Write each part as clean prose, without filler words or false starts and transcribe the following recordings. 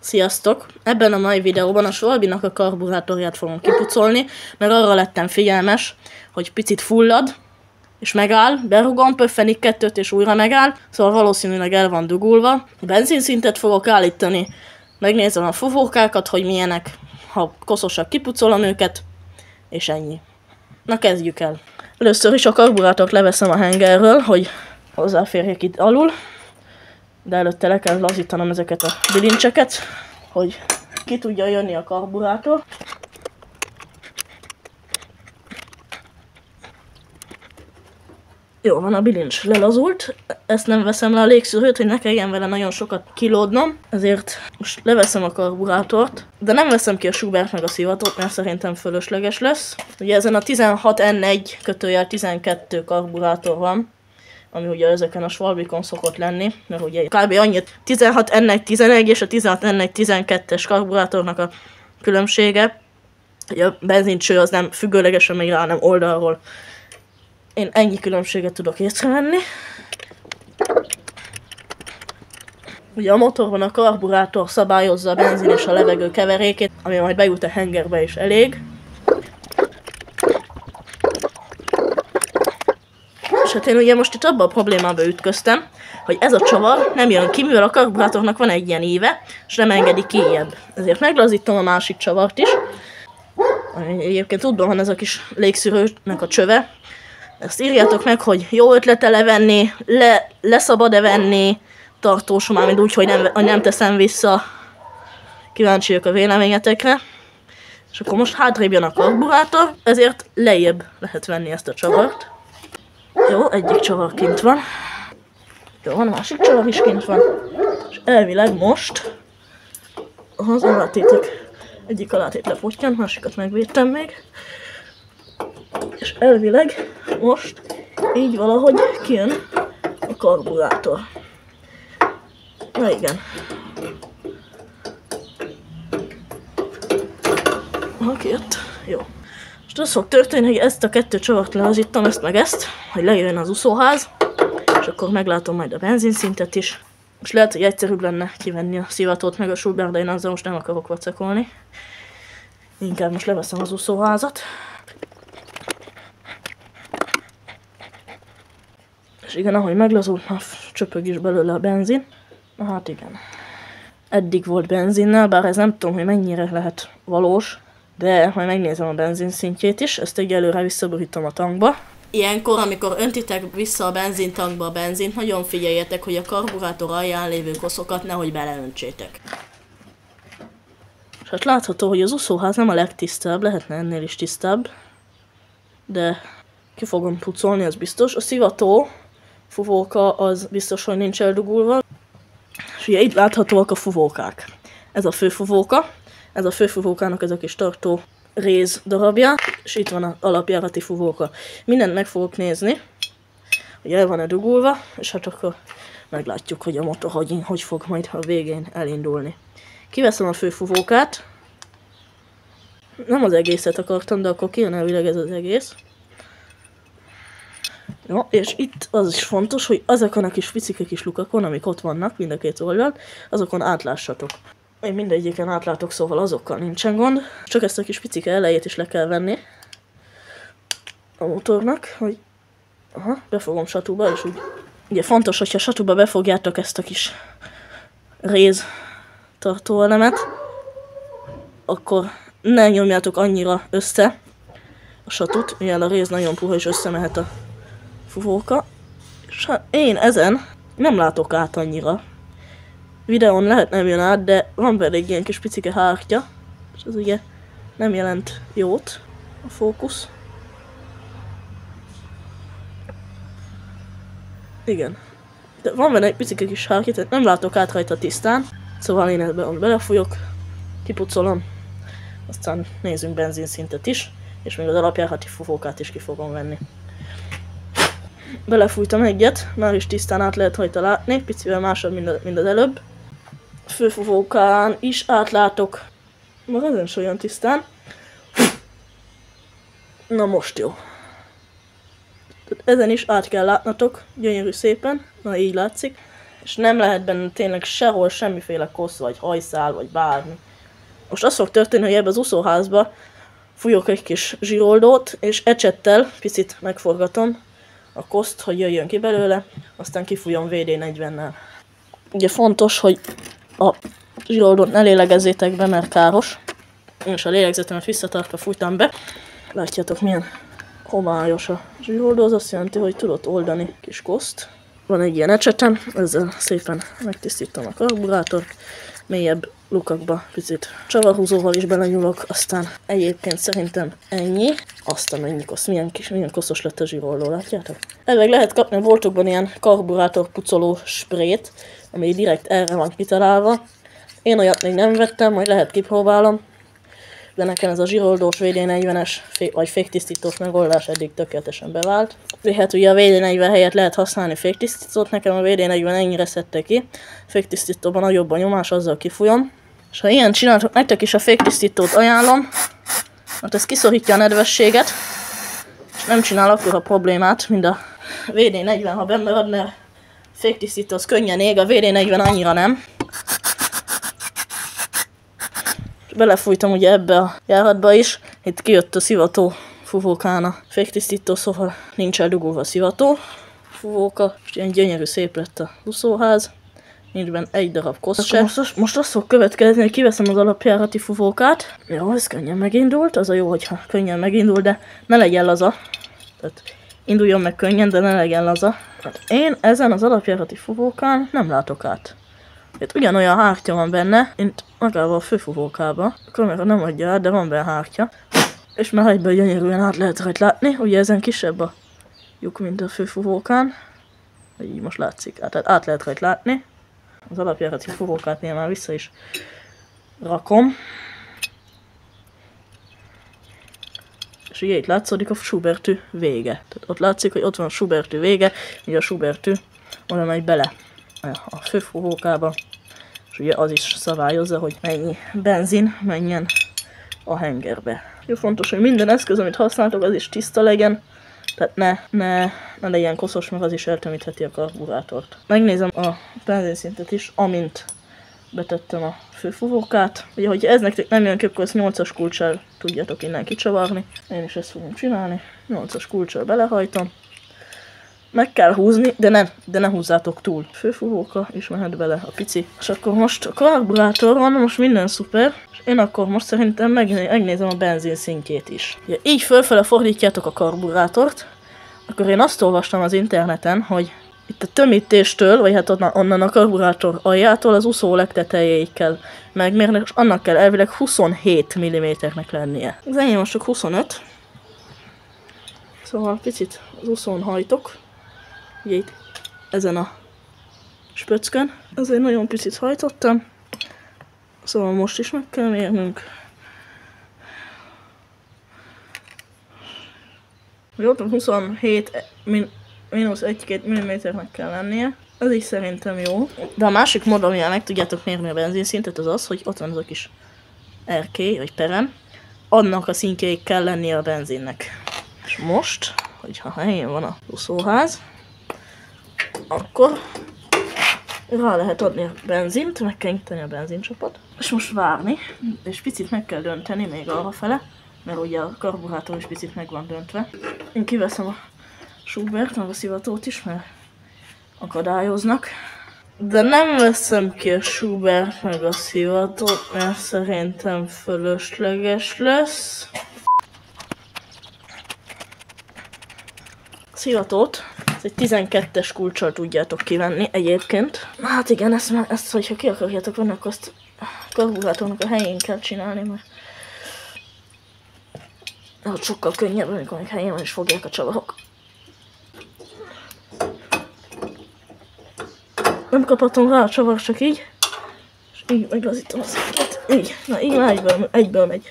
Sziasztok! Ebben a mai videóban a Schwalbe-nak a karburátorját fogom kipucolni, mert arra lettem figyelmes, hogy picit fullad, és megáll, berugom, pöffenik kettőt és újra megáll, szóval valószínűleg el van dugulva. A benzinszintet fogok állítani, megnézem a fúvókákat, hogy milyenek, ha koszosak, kipucolom őket, és ennyi. Na kezdjük el! Először is a karburátort leveszem a hengerről, hogy hozzáférjek itt alul, de előtte le kell lazítanom ezeket a bilincseket, hogy ki tudja jönni a karburátor. Jó van, a bilincs lelazult, ezt nem veszem le a légszűrőt, hogy ne kelljen vele nagyon sokat kilódnom, ezért most leveszem a karburátort, de nem veszem ki a Schubert meg a szivatót, mert szerintem fölösleges lesz. Ugye ezen a 16N1/12 karburátor van, ami ugye ezeken a Schwalbe-kon szokott lenni, mert ugye kb. Annyit 16N1/11 és a 16N1/12-es karburátornak a különbsége, hogy a benzincső az nem függőlegesen megy rá, hanem oldalról. Én ennyi különbséget tudok észrevenni. Ugye a motorban a karburátor szabályozza a benzin és a levegő keverékét, ami majd bejut a hengerbe is elég. És hát én ugye most itt abban a problémába ütköztem, hogy ez a csavar nem jön ki, mivel a karburátornak van egy ilyen íve, és nem engedi kijjebb. Ezért meglazítom a másik csavart is. Egyébként útban van ez a kis légszűrőnek a csöve. Ezt írjátok meg, hogy jó ötlete levenni, leszabad-e venni, tartós, mármint úgy, hogy nem teszem vissza. Kíváncsi vagyok a véleményetekre. És akkor most hátrébb jön a karburátor, ezért lejjebb lehet venni ezt a csavart. Jó, egyik csavar kint van. Jó, van, a másik csavar is kint van. És elvileg most az alátétek, egyik alátét lepottyan, másikat megvédtem még. És elvileg most így valahogy kijön a karburátor. Na igen. Kijött. Jó. Most az fog történni, hogy ezt a kettő csavart lelazítom, ezt meg ezt, hogy lejön az úszóház, és akkor meglátom majd a benzinszintet is. Most lehet, hogy egyszerűbb lenne kivenni a szivatót meg a Schubert, de én azzal most nem akarok vacakolni. Inkább most leveszem az úszóházat. És igen, ahogy meglazult, már csöpög is belőle a benzin. Na hát igen. Eddig volt benzinnel, bár ez nem tudom, hogy mennyire lehet valós, de majd megnézem a benzinszintjét is, ezt egyelőre visszaborítom a tankba. Ilyenkor, amikor öntitek vissza a benzintankba a benzint, nagyon figyeljetek, hogy a karburátor alján lévő koszokat nehogy beleöntsétek. És hát látható, hogy az úszóház nem a legtisztább, lehetne ennél is tisztább, de ki fogom pucolni, az biztos. A szivató fúvóka az biztos, hogy nincs eldugulva. És ugye itt láthatóak a fúvókák. Ez a főfúvóka, ez a főfúvókának ez a kis tartó réz darabja, és itt van az alapjárati fúvóka. Mindent meg fogok nézni, hogy el van-e dugulva, és hát akkor meglátjuk, hogy a motor hogy fog majd a végén elindulni. Kiveszem a főfúvókát. Nem az egészet akartam, de akkor kijön elvileg ez az egész. Jó, és itt az is fontos, hogy azokon a kis picike kis lukakon, amik ott vannak, mind a két oldalt, azokon átlássatok. Én mindegyiken átlátok, szóval azokkal nincsen gond. Csak ezt a kis picike elejét is le kell venni a motornak, hogy befogom satúba, és úgy. Ugye fontos, hogyha satúba befogjátok ezt a kis réz tartóelemet, akkor ne nyomjátok annyira össze a satut, mivel a réz nagyon puha és összemehet a fúvóka. És hát én ezen nem látok át annyira. Videón lehet nem jön át, de van pedig ilyen kis picike hártya, és ez ugye nem jelent jót a fókusz. Igen. De van benne egy picike kis hártya, tehát nem látok át rajta tisztán, szóval én ebben belefújok, kipucolom, aztán nézzünk benzinszintet is, és még az alapjárati fúvókát is ki fogom venni. Belefújtam egyet, már is tisztán át lehet rajta látni, picivel másabb, mint az előbb. Főfúvókán is átlátok, már ezen is olyan tisztán. Na most jó. Ezen is át kell látnatok, gyönyörű szépen, na így látszik. és nem lehet benne tényleg sehol semmiféle kosz, vagy hajszál, vagy bármi. Most az fog történni, hogy ebbe az úszóházba fújok egy kis zsíroldót, és ecsettel picit megforgatom a koszt, hogy jöjjön ki belőle, aztán kifújom WD-40-nel. Ugye fontos, hogy a zsíroldót ne lélegezzétek be, mert káros. Én is a lélegzetemet visszatartva fújtam be. Látjátok, milyen homályos a zsíroldó, az azt jelenti, hogy tudod oldani kis koszt. Van egy ilyen ecsetem, ezzel szépen megtisztítom a karburátort, mélyebb lukakba picit csavarhúzóval is belenyúlok, aztán egyébként szerintem ennyi. Azt a mennyi kosz, milyen koszos lett a zsíroldó, látjátok? Elvileg lehet kapni a boltokban ilyen karburátor pucoló sprét, ami direkt erre van kitalálva. Én olyat még nem vettem, majd lehet kipróbálom. De nekem ez a zsíroldós WD-40-es vagy féktisztítós megoldás eddig tökéletesen bevált. Hát ugye a WD-40 helyett lehet használni féktisztítót, nekem a WD-40 ennyire szedte ki. Féktisztítóban nagyobb a nyomás, azzal kifújom. És ha ilyen csináltok, nektek is a féktisztítót ajánlom, mert ez kiszorítja a nedvességet, és nem csinál akkora problémát, mint a WD-40, ha bemarad, mert féktisztító az könnyen ég, a WD-40 annyira nem. Belefújtam ugye ebbe a járatba is, itt kijött a szivató fúvókán a féktisztító, szóval nincs eldugulva a szivató fúvóka. És ilyen gyönyörű szép lett a úszóház, nincs benne egy darab kosz se. Most azt fog következni, hogy kiveszem az alapjárati fúvókát. Jó, ez könnyen megindult, az a jó, hogyha könnyen megindul, de ne legyen laza. Tehát induljon meg könnyen, de ne legyen laza. Hát én ezen az alapjárati fúvókán nem látok át. Itt ugyanolyan hártya van benne, mint magában a főfúvókában. A kamera nem adja át, de van benne hártya. És már egyből gyönyörűen át lehet rajta látni. Ugye ezen kisebb a lyuk, mint a főfúvókán. Így most látszik, át lehet rajta látni. Az alapjárati fúvókátnél már vissza is rakom. És ugye itt látszódik a Schubertű vége. Tehát ott látszik, hogy ott van a Schubertű vége, ugye a Schubertű oda megy bele a főfúvókába, és ugye az is szabályozza, hogy mennyi benzin menjen a hengerbe. Jó fontos, hogy minden eszköz, amit használtok, az is tiszta legyen, tehát ne legyen koszos, mert az is eltömítheti a karburátort. Megnézem a benzinszintet is, amint betettem a főfúvókát. Ugye, hogy ez nektek nem jön ki, akkor ezt 8-as kulccsal tudjátok innen kicsavarni. Én is ezt fogom csinálni. 8-as kulccsal belehajtom. Meg kell húzni, de ne húzzátok túl. Főfúvóka is mehet bele a pici. És akkor most a karburátor van, most minden szuper. És én akkor most szerintem megnézem a benzin szintjét is. Ja, így fölfele fordítjátok a karburátort. Akkor én azt olvastam az interneten, hogy itt a tömítéstől, vagy hát onnan a karburátor aljától az úszó legtetejéig kell megmérni, és annak kell elvileg 27 mm-nek lennie. Az enyém most csak 25. Szóval picit az úszón hajtok. Ugye itt ezen a spöckön. Ezért nagyon picit hajtottam. Szóval most is meg kell mérnünk. Ott 27 mínusz 1-2 mm-nek kell lennie. Ez is szerintem jó. De a másik mód, amivel meg tudjátok mérni a benzinszintet, az az, hogy ott van az a kis erkély, vagy perem. Annak a szintjéig kell lennie a benzinnek. És most, hogyha helyén van a úszóház, akkor rá lehet adni a benzint, meg kell nyitani a benzincsapot. És most várni, és picit meg kell dönteni még arrafele, mert ugye a karburátor is picit meg van döntve. Én kiveszem a Schubert, meg a szivatót is, mert akadályoznak. De nem veszem ki a Schubert meg a szivatót, mert szerintem fölösleges lesz. A szivatót, ez egy 12-es kulccsal tudjátok kivenni egyébként. Hát igen, ezt hogyha ki akarjátok venni, akkor azt a karburátornak a helyén kell csinálni, mert az sokkal könnyebb, amikor még helyén van és fogják a csavarok. Nem kaphatom rá a csavar, csak így. És így meglazítom a széket. Így. Na így már egyből megy.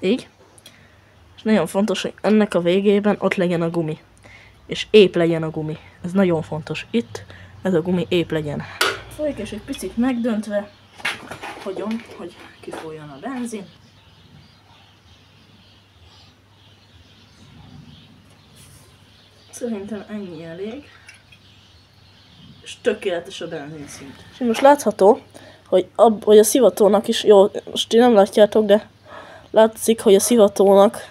Így. És nagyon fontos, hogy ennek a végében ott legyen a gumi. És épp legyen a gumi. Ez nagyon fontos. Itt ez a gumi épp legyen. Folyik és egy picit megdöntve hagyom, hogy kifolyjon a benzin. Szerintem ennyi elég. És tökéletes a benzinszint. És most látható, hogy a szivatónak is, jó, most ti nem látjátok, de látszik, hogy a szivatónak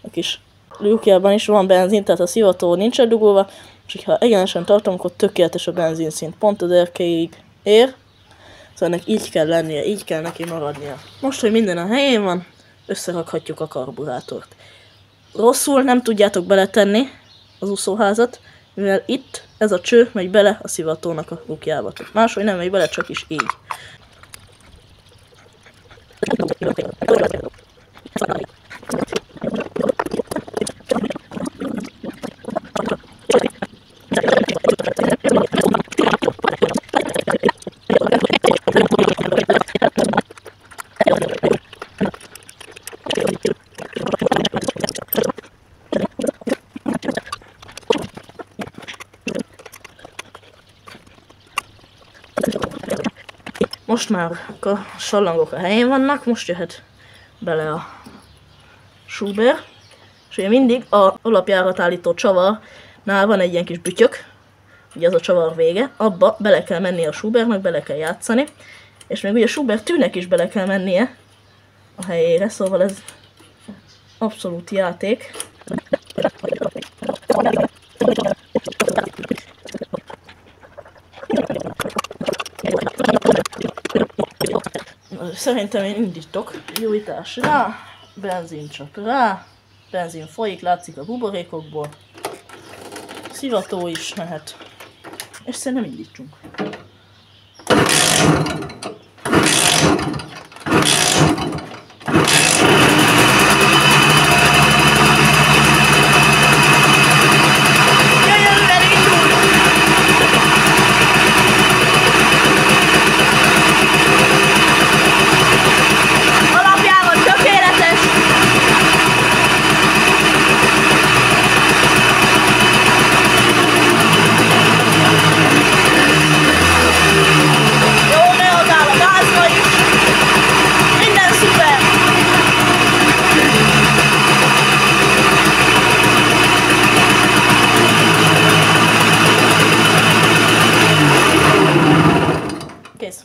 a kis lúkjában is van benzin, tehát a szivató nincs eldugulva, és hogyha egyenesen tartom, akkor tökéletes a benzinszint. Pont az erkélyig ér, szóval ennek így kell lennie, így kell neki maradnia. Most, hogy minden a helyén van, összerakhatjuk a karburátort. Rosszul nem tudjátok beletenni az úszóházat, mivel itt ez a cső megy bele a szivatónak a lúkjába. Máshogy nem megy bele, csak is így. Most már a sallangok a helyén vannak, most jöhet bele a Schuber. És ugye mindig a alapjáratállító csavarnál van egy ilyen kis bütyök, ugye az a csavar vége, abba bele kell mennie a Schubernek, bele kell játszani, és még ugye a Schuber tűnek is bele kell mennie a helyére, szóval ez abszolút játék. Szerintem én indítok. Gyújtás rá, benzincsap rá, benzin folyik, látszik a buborékokból. Szivató is mehet. És szerintem indítsunk.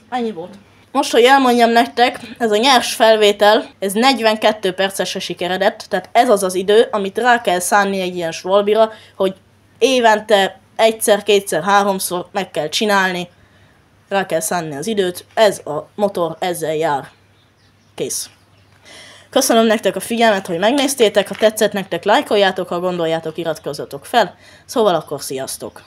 Ennyi volt. Most, hogy elmondjam nektek, ez a nyers felvétel, ez 42 percesre sikeredett, tehát ez az az idő, amit rá kell szánni egy ilyen svalbira, hogy évente egyszer, kétszer, háromszor meg kell csinálni, rá kell szánni az időt, ez a motor ezzel jár. Kész. Köszönöm nektek a figyelmet, hogy megnéztétek, ha tetszett nektek, lájkoljátok, ha gondoljátok, iratkozzatok fel, szóval akkor sziasztok!